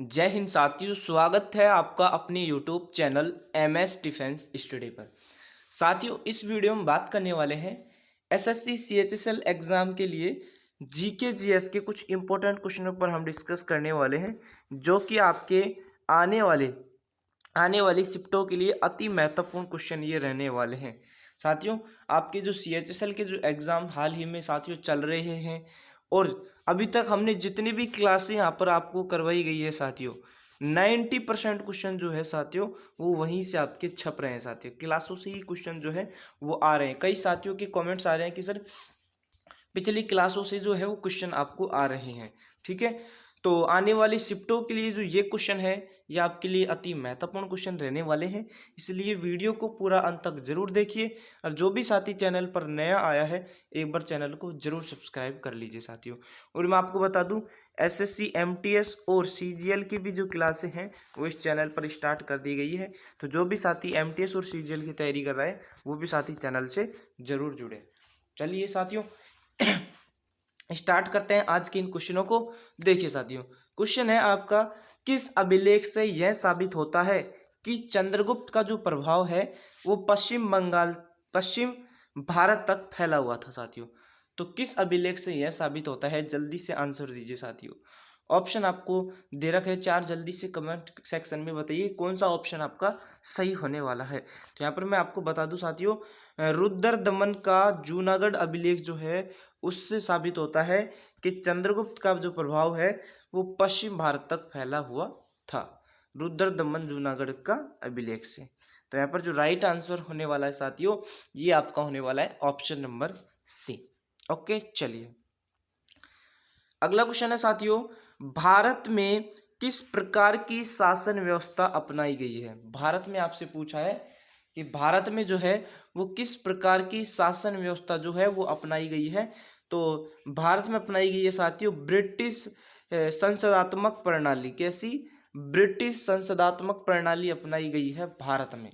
जय हिंद साथियों, स्वागत है आपका अपने YouTube channel MS defence study पर। साथियों, इस वीडियो में बात करने वाले हैं SSC CHSL एग्ज़ाम के लिए GK GS के कुछ इंपॉर्टेंट क्वेश्चनों पर हम डिस्कस करने वाले हैं, जो कि आपके आने वाली शिफ्टों के लिए अति महत्वपूर्ण क्वेश्चन ये रहने वाले हैं। साथियों, आपके जो CHSL के जो एग्ज़ाम हाल ही में साथियों चल रहे हैं और अभी तक हमने जितनी भी क्लासें यहाँ पर आपको करवाई गई है साथियों, 90% क्वेश्चन जो है साथियों वो वहीं से आपके छप रहे हैं। साथियों, क्लासों से ही क्वेश्चन जो है वो आ रहे हैं। कई साथियों के कमेंट्स आ रहे हैं कि सर पिछली क्लासों से जो है वो क्वेश्चन आपको आ रहे हैं। ठीक है, तो आने वाली शिफ्टों के लिए जो ये क्वेश्चन है ये आपके लिए अति महत्वपूर्ण क्वेश्चन रहने वाले हैं, इसलिए वीडियो को पूरा अंत तक जरूर देखिए। और जो भी साथी चैनल पर नया आया है एक बार चैनल को जरूर सब्सक्राइब कर लीजिए साथियों। और मैं आपको बता दूं, SSC MTS और CGL की भी जो क्लासें हैं वो इस चैनल पर स्टार्ट कर दी गई है। तो जो भी साथी MTS और CGL की तैयारी कर रहा है वो भी साथी चैनल से जरूर जुड़े। चलिए साथियों, स्टार्ट करते हैं आज के इन क्वेश्चनों को। देखिए साथियों, क्वेश्चन है आपका, किस अभिलेख से यह साबित होता है कि चंद्रगुप्त का जो प्रभाव है वो पश्चिम भारत तक फैला हुआ था। साथियों, तो किस अभिलेख से यह साबित होता है, जल्दी से आंसर दीजिए साथियों। ऑप्शन आपको दे रखे हैं 4, जल्दी से कमेंट सेक्शन में बताइए कौन सा ऑप्शन आपका सही होने वाला है। तो यहाँ पर मैं आपको बता दूं साथियों, रुद्र दमन का जूनागढ़ अभिलेख जो है उससे साबित होता है कि चंद्रगुप्त का जो प्रभाव है वो पश्चिम भारत तक फैला हुआ था, रुद्र दमन जूनागढ़ का अभिलेख से। तो यहाँ पर जो राइट आंसर होने वाला है साथियों ये आपका होने वाला है ऑप्शन नंबर सी। ओके, चलिए अगला क्वेश्चन है साथियों, भारत में किस प्रकार की शासन व्यवस्था अपनाई गई है। भारत में आपसे पूछा है कि भारत में जो है वो किस प्रकार की शासन व्यवस्था जो है वो अपनाई गई है। तो भारत में अपनाई गई है साथियों ब्रिटिश संसदात्मक प्रणाली। कैसी? ब्रिटिश संसदात्मक प्रणाली अपनाई गई है भारत में।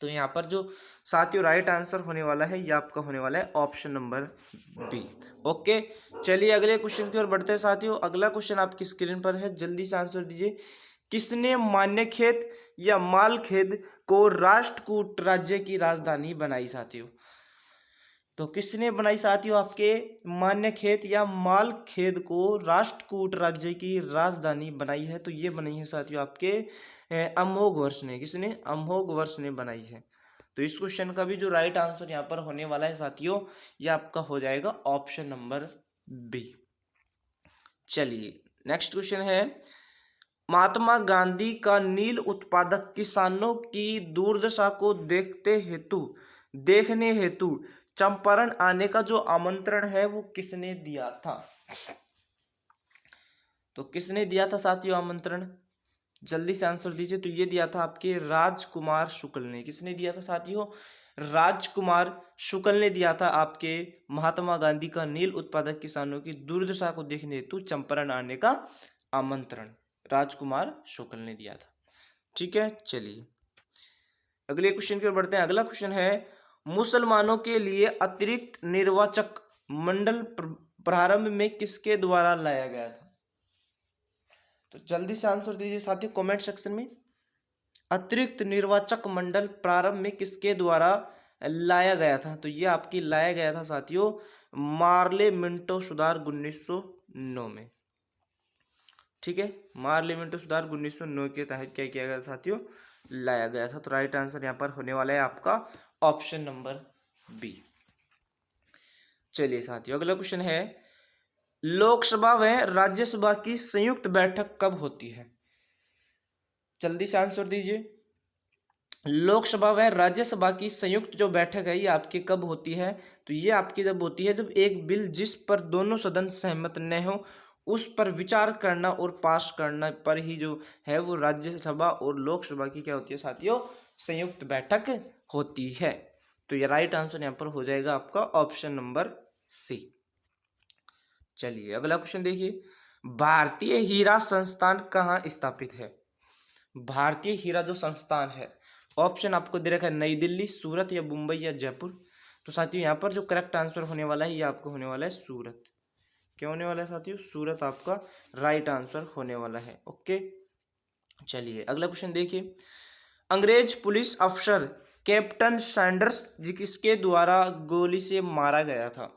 तो यहाँ पर जो साथियों राइट आंसर होने वाला है ये आपका होने वाला है ऑप्शन नंबर बी। ओके, चलिए अगले क्वेश्चन की ओर बढ़ते हैं साथियों। अगला क्वेश्चन आपकी स्क्रीन पर है, जल्दी से आंसर दीजिए। किसने मान्यखेत या मालखेद को राष्ट्रकूट राज्य की राजधानी बनाई साथियों? तो किसने बनाई साथियों आपके मान्यखेत या मालखेद को राष्ट्रकूट राज्य की राजधानी बनाई है? तो ये बनी है साथियों आपके अमोघवर्ष ने। किसने? अमोघवर्ष ने बनाई है। तो इस क्वेश्चन का भी जो राइट आंसर यहाँ पर होने वाला है साथियों ये आपका हो जाएगा ऑप्शन नंबर बी। चलिए नेक्स्ट क्वेश्चन है, महात्मा गांधी का नील उत्पादक किसानों की दुर्दशा को देखने हेतु चंपारण आने का जो आमंत्रण है वो किसने दिया था? तो किसने दिया था साथियों आमंत्रण? जल्दी से आंसर दीजिए। तो ये दिया था आपके राजकुमार शुक्ल ने। किसने दिया था साथियों? राजकुमार शुक्ल ने दिया था आपके महात्मा गांधी का नील उत्पादक किसानों की दुर्दशा को देखने हेतु चंपारण आने का आमंत्रण राजकुमार शुक्ल ने दिया था। ठीक है, चलिए अगले क्वेश्चन की ओर बढ़ते हैं। अगला क्वेश्चन है, मुसलमानों के लिए अतिरिक्त निर्वाचक मंडल प्रारंभ में किसके द्वारा लाया गया था? तो जल्दी से आंसर दीजिए साथियों कमेंट सेक्शन में। अतिरिक्त निर्वाचक मंडल प्रारंभ में किसके द्वारा लाया गया था? तो ये आपकी लाया गया था साथियों मार्ले मिंटो सुधार 1909 में। ठीक है, मार्ले मिंटो सुधार 1909 के तहत क्या किया गया साथियों? लाया गया था। तो राइट आंसर यहाँ पर होने वाला है आपका ऑप्शन नंबर बी। चलिए साथियों अगला क्वेश्चन है, लोकसभा व राज्यसभा की संयुक्त बैठक कब होती है? जल्दी से आंसर दीजिए। लोकसभा व राज्यसभा की संयुक्त जो बैठक है ये आपकी कब होती है? तो ये आपकी जब होती है जब एक बिल जिस पर दोनों सदन सहमत न हो उस पर विचार करना और पास करना पर ही जो है वो राज्यसभा और लोकसभा की क्या होती है साथियों? संयुक्त बैठक होती है। तो ये राइट आंसर यहाँ पर हो जाएगा आपका ऑप्शन नंबर सी। चलिए अगला क्वेश्चन देखिए, भारतीय हीरा संस्थान कहाँ स्थापित है? भारतीय हीरा जो संस्थान है, ऑप्शन आपको दे रखा है नई दिल्ली, सूरत या मुंबई या जयपुर। तो साथियों यहाँ पर जो करेक्ट आंसर होने वाला है ये आपको होने वाला है सूरत। क्या होने वाला है साथियों? सूरत आपका राइट आंसर होने वाला है। ओके, चलिए अगला क्वेश्चन देखिए। अंग्रेज पुलिस अफसर कैप्टन सैंडर्स जी किसके द्वारा गोली से मारा गया था?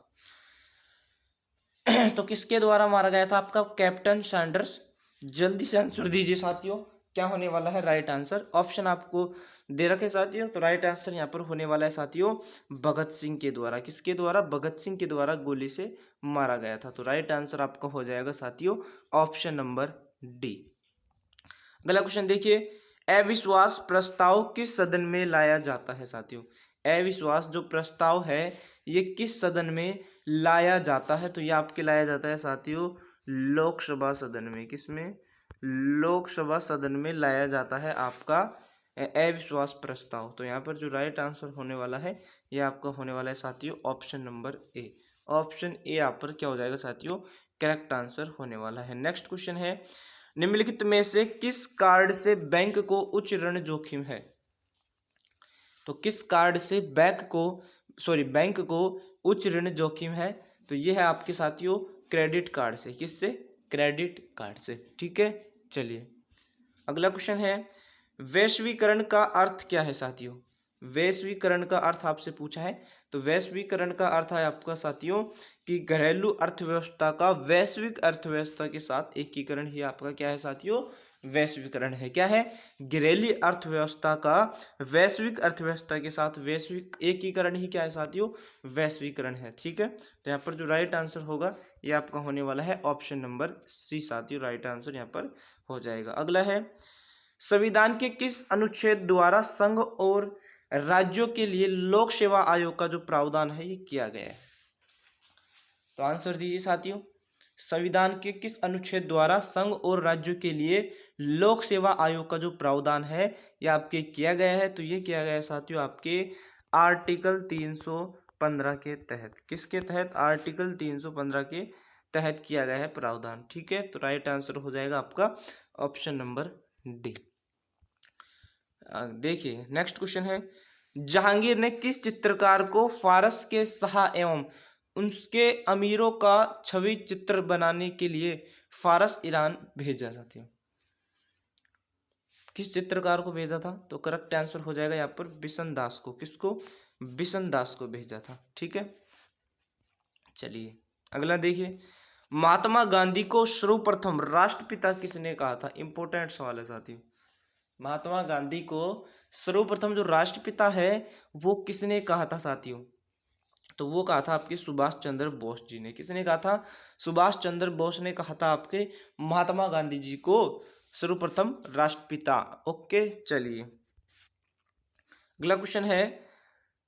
तो किसके द्वारा मारा गया था आपका कैप्टन सैंडर्स? जल्दी से आंसर दीजिए साथियों, क्या होने वाला है राइट आंसर? ऑप्शन आपको दे रखे साथियों, तो राइट आंसर यहाँ पर होने वाला है साथियों भगत सिंह के द्वारा। किसके द्वारा? भगत सिंह के द्वारा गोली से मारा गया था। तो राइट आंसर आपका हो जाएगा साथियों ऑप्शन नंबर डी। अगला क्वेश्चन देखिए। अविश्वास प्रस्ताव किस सदन में लाया जाता है साथियों? अविश्वास जो प्रस्ताव है ये किस सदन में लाया जाता है? तो ये आपके लाया जाता है साथियों लोकसभा सदन में। किसमें? लोकसभा सदन में लाया जाता है आपका अविश्वास प्रस्ताव। तो यहाँ पर जो राइट आंसर होने वाला है ये आपका होने वाला है साथियों option number A. Option A यहाँ पर क्या हो जाएगा साथियों? करेक्ट आंसर होने वाला है। नेक्स्ट क्वेश्चन है, निम्नलिखित में से किस कार्ड से बैंक को उच्च ऋण जोखिम है? तो किस कार्ड से बैंक को उच्च ऋण जोखिम है? तो ये है आपके साथियों क्रेडिट कार्ड से। किससे? क्रेडिट कार्ड से। ठीक है, चलिए अगला क्वेश्चन है, वैश्वीकरण का अर्थ क्या है साथियों? वैश्वीकरण का अर्थ आपसे पूछा है। तो वैश्वीकरण का अर्थ है आपका साथियों कि घरेलू अर्थव्यवस्था का वैश्विक अर्थव्यवस्था के साथ एकीकरण ही आपका क्या है साथियों? वैश्वीकरण है। क्या है? घरेलू अर्थव्यवस्था का वैश्विक अर्थव्यवस्था के साथ वैश्विक एकीकरण ही क्या है साथियों? वैश्वीकरण है। ठीक है, तो यहाँ पर जो राइट आंसर होगा ये आपका होने वाला है ऑप्शन नंबर सी साथियों, राइट आंसर यहाँ पर हो जाएगा। अगला है, संविधान के किस अनुच्छेद द्वारा संघ और राज्यों के लिए लोक सेवा आयोग का जो प्रावधान है ये किया गया है? तो आंसर दीजिए साथियों, संविधान के किस अनुच्छेद द्वारा संघ और राज्यों के लिए लोक सेवा आयोग का जो प्रावधान है ये आपके किया गया है? तो ये किया गया है साथियों आपके आर्टिकल 315 के तहत। किसके तहत? आर्टिकल 315 के तहत किया गया है प्रावधान। ठीक है, तो राइट आंसर हो जाएगा आपका ऑप्शन नंबर डी। देखिए नेक्स्ट क्वेश्चन है, जहांगीर ने किस चित्रकार को फारस के शाह एवं उनके अमीरों का छवि चित्र बनाने के लिए फारस ईरान भेजा साथियों? किस चित्रकार को भेजा था? तो करेक्ट आंसर हो जाएगा यहाँ पर बिशन दास को। किसको? बिशन दास को भेजा था। ठीक है, चलिए अगला देखिए, महात्मा गांधी को सर्वप्रथम राष्ट्रपिता किसने कहा था? इंपॉर्टेंट सवाल है साथियों। महात्मा गांधी को सर्वप्रथम जो राष्ट्रपिता है वो किसने कहा था साथियों? तो वो कहा था आपके सुभाष चंद्र बोस जी ने। किसने कहा था? सुभाष चंद्र बोस ने कहा था आपके महात्मा गांधी जी को सर्वप्रथम राष्ट्रपिता। ओके, चलिए अगला क्वेश्चन है,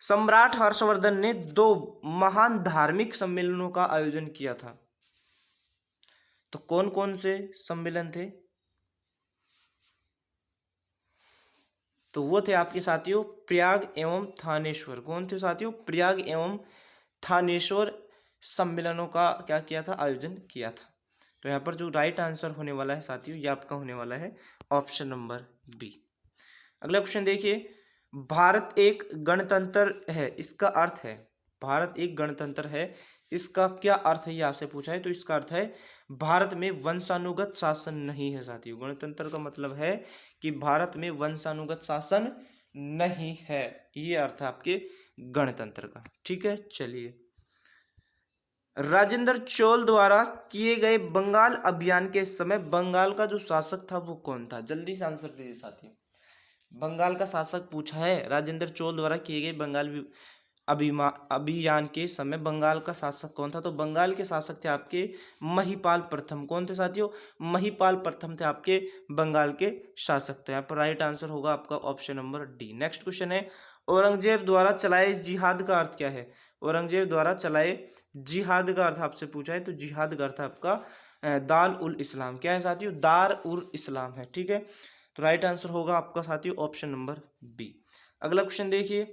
सम्राट हर्षवर्धन ने 2 महान धार्मिक सम्मेलनों का आयोजन किया था। तो कौन कौन से सम्मेलन थे? तो वो थे आपके साथियों प्रयाग एवं थानेश्वर। कौन थे साथियों? प्रयाग एवं थानेश्वर सम्मेलनों का क्या किया था? आयोजन किया था। तो यहाँ पर जो राइट आंसर होने वाला है साथियों ये आपका होने वाला है ऑप्शन नंबर बी। अगला क्वेश्चन देखिए, भारत एक गणतंत्र है इसका अर्थ है? भारत एक गणतंत्र है इसका क्या अर्थ है ये आपसे पूछा है। तो इसका अर्थ है भारत में वंशानुगत शासन नहीं है साथियों। गणतंत्र का मतलब है कि भारत में वंशानुगत शासन नहीं है, ये अर्थ है आपके गणतंत्र का। ठीक है, चलिए राजेंद्र चोल द्वारा किए गए बंगाल अभियान के समय बंगाल का जो शासक था वो कौन था? जल्दी से आंसर दीजिए साथियों। बंगाल का शासक पूछा है, राजेंद्र चोल द्वारा किए गए बंगाल अभियान के समय बंगाल का शासक कौन था? तो बंगाल के शासक थे आपके महिपाल प्रथम। कौन थे साथियों? महिपाल प्रथम थे आपके बंगाल के शासक थे। यहाँ पर राइट आंसर होगा आपका option number D. Next question है, औरंगजेब द्वारा चलाए जिहाद का अर्थ क्या है? औरंगजेब द्वारा चलाए जिहाद का अर्थ आपसे पूछा है। तो जिहाद का अर्थ आपका दार उल इस्लाम। क्या है साथियों? दार उल इस्लाम है। ठीक है, तो राइट आंसर होगा आपका साथियों ऑप्शन नंबर बी। अगला क्वेश्चन देखिए,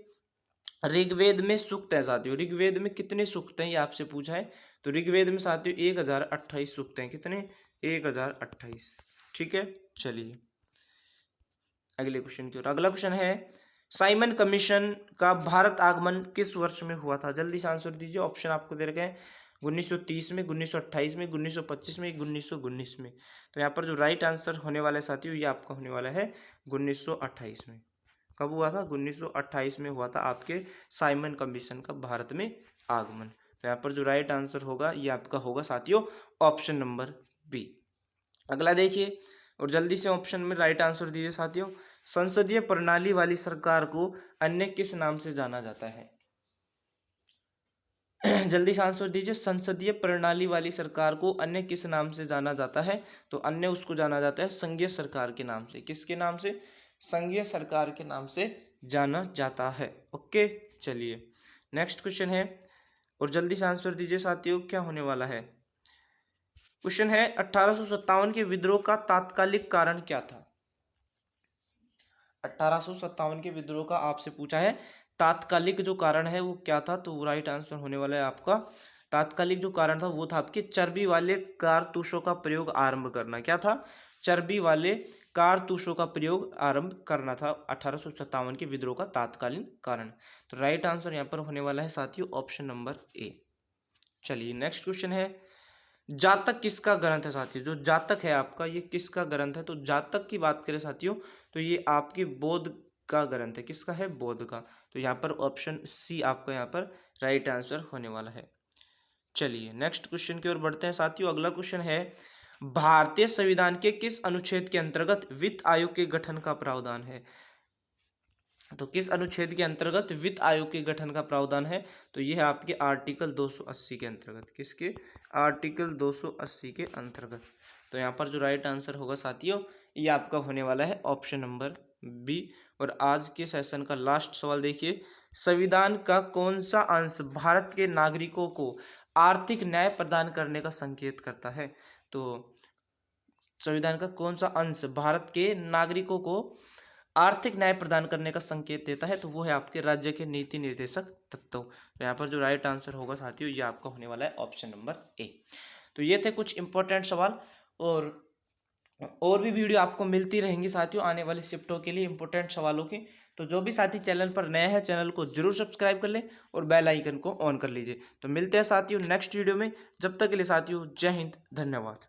ऋग्वेद में सूक्त है साथियों। ऋग्वेद में कितने सूक्त हैं ये आपसे पूछा है। तो ऋग्वेद में साथियों 1028 सूक्त हैं। कितने? 1028। ठीक है, चलिए अगले क्वेश्चन की ओर। अगला क्वेश्चन है, साइमन कमीशन का भारत आगमन किस वर्ष में हुआ था? जल्दी से आंसर दीजिए, ऑप्शन आपको दे रखे हैं 1930 में, 1928 में, 1925 में, 1919 में। तो यहाँ पर जो राइट आंसर होने वाला है साथियों ये आपका होने वाला है 1928 में। कब हुआ था? 1928 में हुआ था आपके साइमन कमीशन का भारत में आगमन। तो यहाँ पर जो राइट आंसर होगा ये आपका होगा साथियों ऑप्शन नंबर बी। अगला देखिए और जल्दी से ऑप्शन में राइट आंसर दीजिए साथियों। संसदीय प्रणाली वाली सरकार को अन्य किस नाम से जाना जाता है? जल्दी से आंसर दीजिए। संसदीय प्रणाली वाली सरकार को अन्य किस नाम से जाना जाता है? तो अन्य उसको जाना जाता है संघीय सरकार के नाम से। किसके नाम से? संघीय सरकार के नाम से जाना जाता है। ओके, चलिए नेक्स्ट क्वेश्चन है और जल्दी से आंसर दीजिए साथियों। क्या होने वाला है? क्वेश्चन है 1857 के विद्रोह का तात्कालिक कारण क्या था? 1857 के विद्रोह का आपसे पूछा है तात्कालिक जो कारण है वो क्या था? तो राइट आंसर होने वाला है आपका तात्कालिक जो कारण था वो था आपके चर्बी वाले कारतूसों का प्रयोग आरंभ करना। क्या था? चर्बी वाले कारतूसों का प्रयोग आरंभ करना था 1857 के विद्रोह का तात्कालीन कारण। तो राइट आंसर यहाँ पर होने वाला है साथियों ऑप्शन नंबर ए। चलिए नेक्स्ट क्वेश्चन है जातक किसका ग्रंथ है साथियों? जो जातक है आपका ये किसका ग्रंथ है? तो जातक की बात करें साथियों तो ये आपके बौद्ध का ग्रंथ है। किसका है? बौद्ध का। तो यहाँ पर ऑप्शन सी आपका यहाँ पर राइट आंसर होने वाला है। चलिए नेक्स्ट क्वेश्चन की ओर बढ़ते हैं साथियों। अगला क्वेश्चन है भारतीय संविधान के किस अनुच्छेद के अंतर्गत वित्त आयोग के गठन का प्रावधान है? तो किस अनुच्छेद के अंतर्गत वित्त आयोग के गठन का प्रावधान है? तो यह है आपके आर्टिकल 280 के अंतर्गत। किसके? आर्टिकल 280 के अंतर्गत। तो यहाँ पर जो राइट आंसर होगा साथियों ये आपका होने वाला है ऑप्शन नंबर बी। और आज के सेशन का लास्ट सवाल देखिए संविधान का कौन सा अंश भारत के नागरिकों को आर्थिक न्याय प्रदान करने का संकेत करता है? तो संविधान का कौन सा अंश भारत के नागरिकों को आर्थिक न्याय प्रदान करने का संकेत देता है? तो वो है आपके राज्य के नीति निर्देशक तत्व। तो यहाँ पर जो राइट आंसर होगा साथियों ये आपका होने वाला है ऑप्शन नंबर ए। तो ये थे कुछ इंपॉर्टेंट सवाल और भी वीडियो आपको मिलती रहेंगी साथियों आने वाले शिफ्टों के लिए इंपॉर्टेंट सवालों की। तो जो भी साथी चैनल पर नए हैं चैनल को जरूर सब्सक्राइब कर लें और बेल आइकन को ऑन कर लीजिए। तो मिलते हैं साथियों नेक्स्ट वीडियो में। जब तक के लिए साथियों जय हिंद, धन्यवाद।